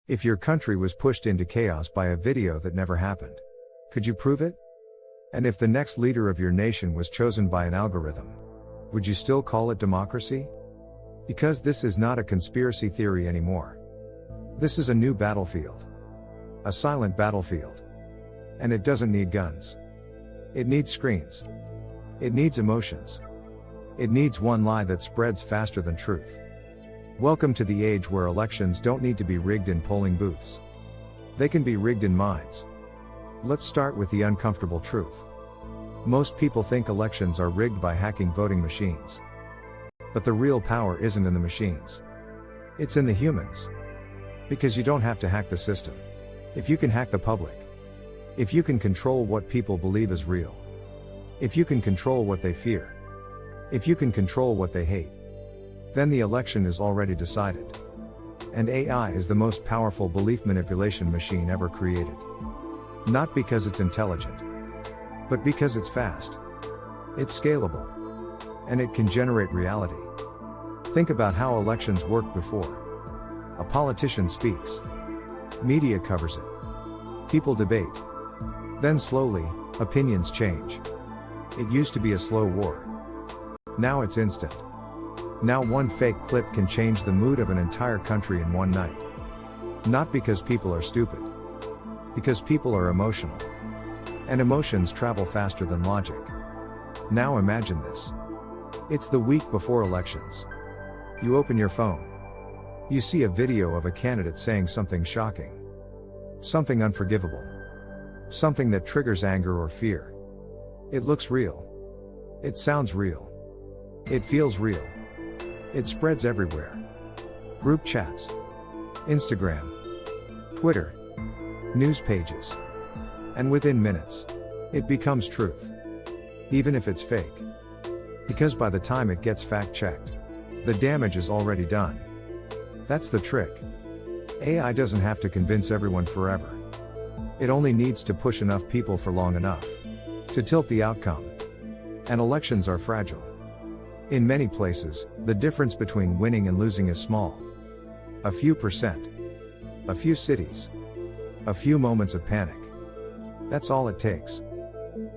If your country was pushed into chaos by a video that never happened, could you prove it? And if the next leader of your nation was chosen by an algorithm, would you still call it democracy? Because this is not a conspiracy theory anymore. This is a new battlefield. A silent battlefield. And it doesn't need guns. It needs screens. It needs emotions. It needs one lie that spreads faster than truth. Welcome to the age where elections don't need to be rigged in polling booths. They can be rigged in minds. Let's start with the uncomfortable truth. Most people think elections are rigged by hacking voting machines. But the real power isn't in the machines. It's in the humans. Because you don't have to hack the system. If you can hack the public. If you can control what people believe is real. If you can control what they fear. If you can control what they hate. Then the election is already decided. And AI is the most powerful belief manipulation machine ever created. Not because it's intelligent. But because it's fast. It's scalable. And it can generate reality. Think about how elections worked before. A politician speaks. Media covers it. People debate. Then slowly, opinions change. It used to be a slow war. Now it's instant. Now one fake clip can change the mood of an entire country in one night. Not because people are stupid. Because people are emotional. And emotions travel faster than logic. Now imagine this. It's the week before elections. You open your phone. You see a video of a candidate saying something shocking. Something unforgivable. Something that triggers anger or fear. It looks real. It sounds real. It feels real. It spreads everywhere. Group chats. Instagram. Twitter. News pages. And within minutes, it becomes truth. Even if it's fake. Because by the time it gets fact-checked, the damage is already done. That's the trick. AI doesn't have to convince everyone forever. It only needs to push enough people for long enough to tilt the outcome. And elections are fragile. In many places, the difference between winning and losing is small. A few percent. A few cities. A few moments of panic. That's all it takes.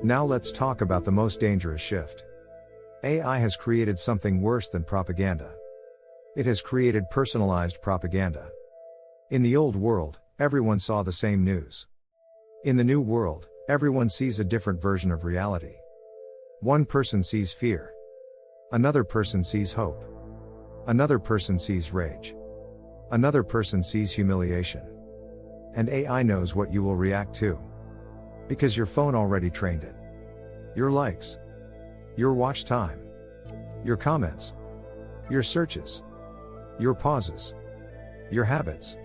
Now let's talk about the most dangerous shift. AI has created something worse than propaganda. It has created personalized propaganda. In the old world, everyone saw the same news. In the new world, everyone sees a different version of reality. One person sees fear. Another person sees hope. Another person sees rage. Another person sees humiliation. And AI knows what you will react to. Because your phone already trained it. Your likes. Your watch time. Your comments. Your searches. Your pauses. Your habits.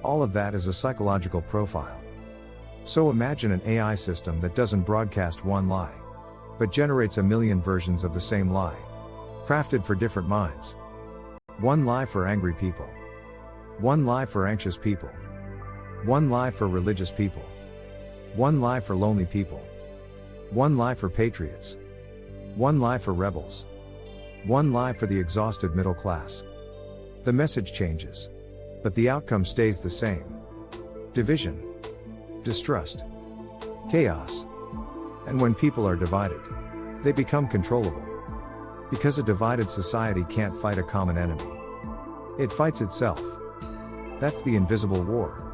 All of that is a psychological profile. So imagine an AI system that doesn't broadcast one lie, but generates a million versions of the same lie, crafted for different minds. One lie for angry people. One lie for anxious people. One lie for religious people. One lie for lonely people. One lie for patriots. One lie for rebels. One lie for the exhausted middle class. The message changes. But the outcome stays the same. Division. Distrust. Chaos. And when people are divided, they become controllable. Because a divided society can't fight a common enemy. It fights itself. That's the invisible war.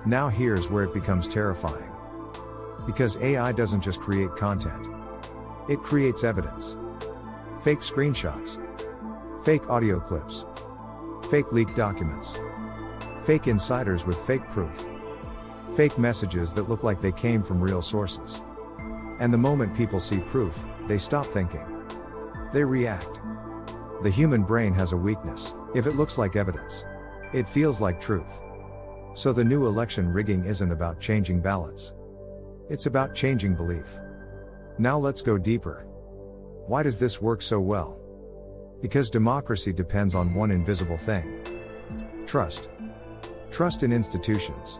Now here's where it becomes terrifying. Because AI doesn't just create content. It creates evidence. Fake screenshots. Fake audio clips. Fake leaked documents. Fake insiders with fake proof. Fake messages that look like they came from real sources. And the moment people see proof, they stop thinking. They react. The human brain has a weakness. If it looks like evidence, it feels like truth. So the new election rigging isn't about changing ballots. It's about changing belief. Now let's go deeper. Why does this work so well? Because democracy depends on one invisible thing. Trust. Trust in institutions.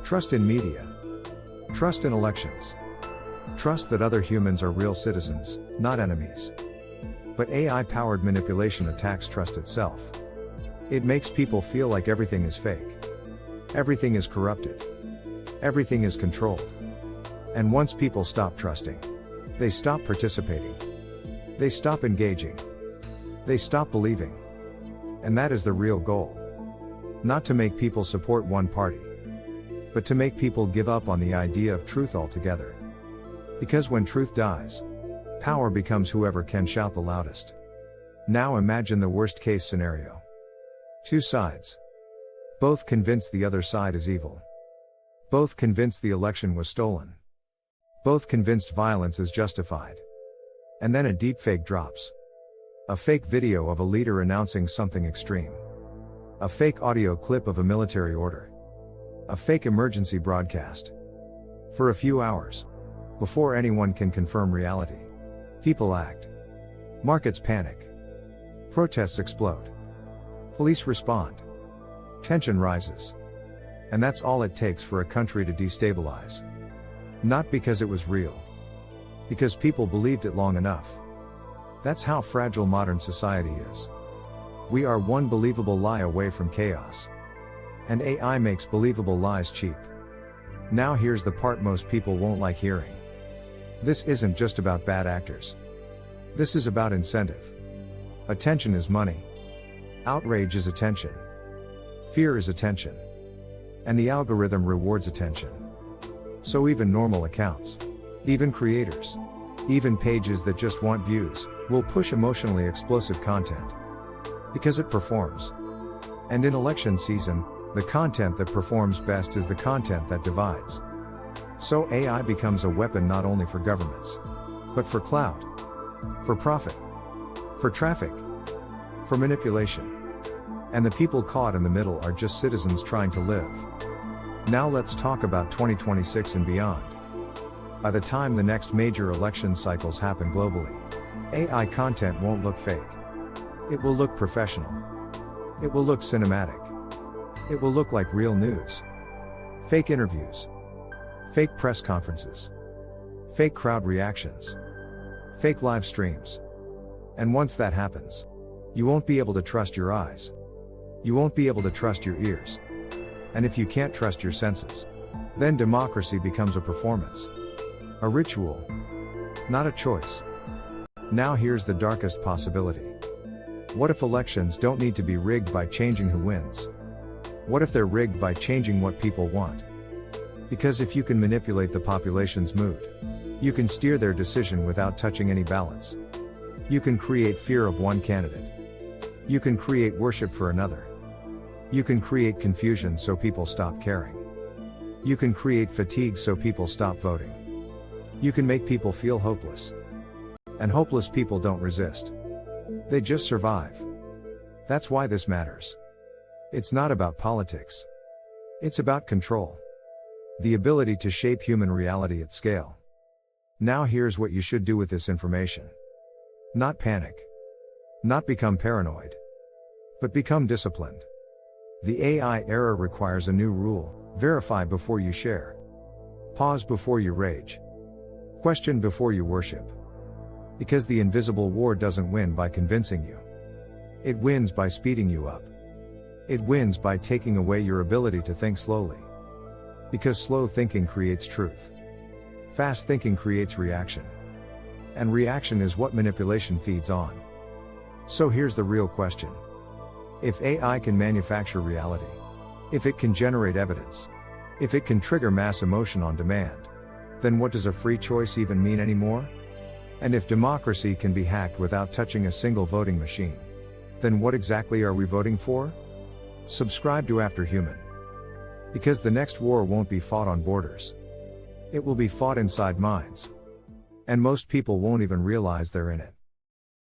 Trust in media. Trust in elections. Trust that other humans are real citizens, not enemies. But AI-powered manipulation attacks trust itself. It makes people feel like everything is fake. Everything is corrupted. Everything is controlled. And once people stop trusting, they stop participating. They stop engaging. They stop believing. And that is the real goal. Not to make people support one party, but to make people give up on the idea of truth altogether. Because when truth dies, power becomes whoever can shout the loudest. Now imagine the worst case scenario. Two sides. Both convinced the other side is evil. Both convinced the election was stolen. Both convinced violence is justified. And then a deepfake drops. A fake video of a leader announcing something extreme. A fake audio clip of a military order. A fake emergency broadcast. For a few hours. Before anyone can confirm reality. People act. Markets panic. Protests explode. Police respond. Tension rises. And that's all it takes for a country to destabilize. Not because it was real. Because people believed it long enough. That's how fragile modern society is. We are one believable lie away from chaos. And AI makes believable lies cheap. Now here's the part most people won't like hearing. This isn't just about bad actors. This is about incentive. Attention is money. Outrage is attention. Fear is attention. And the algorithm rewards attention. So even normal accounts, even creators, even pages that just want views, will push emotionally explosive content. Because it performs. And in election season, the content that performs best is the content that divides. So AI becomes a weapon not only for governments, but for clout, for profit, for traffic, for manipulation. And the people caught in the middle are just citizens trying to live. Now let's talk about 2026 and beyond. By the time the next major election cycles happen globally, AI content won't look fake. It will look professional. It will look cinematic. It will look like real news. Fake interviews. Fake press conferences. Fake crowd reactions. Fake live streams. And once that happens, you won't be able to trust your eyes. You won't be able to trust your ears. And if you can't trust your senses, then democracy becomes a performance. A ritual. Not a choice. Now here's the darkest possibility. What if elections don't need to be rigged by changing who wins? What if they're rigged by changing what people want? Because if you can manipulate the population's mood, you can steer their decision without touching any ballots. You can create fear of one candidate. You can create worship for another. You can create confusion so people stop caring. You can create fatigue so people stop voting. You can make people feel hopeless. And hopeless people don't resist. They just survive. That's why this matters. It's not about politics. It's about control. The ability to shape human reality at scale. Now here's what you should do with this information. Not panic. Not become paranoid. But become disciplined. The AI era requires a new rule: verify before you share. Pause before you rage. Question before you worship. Because the invisible war doesn't win by convincing you. It wins by speeding you up. It wins by taking away your ability to think slowly. Because slow thinking creates truth. Fast thinking creates reaction. And reaction is what manipulation feeds on. So here's the real question. If AI can manufacture reality, if it can generate evidence, if it can trigger mass emotion on demand, then what does a free choice even mean anymore? And if democracy can be hacked without touching a single voting machine, then what exactly are we voting for? Subscribe to AfterHuman. Because the next war won't be fought on borders. It will be fought inside minds. And most people won't even realize they're in it.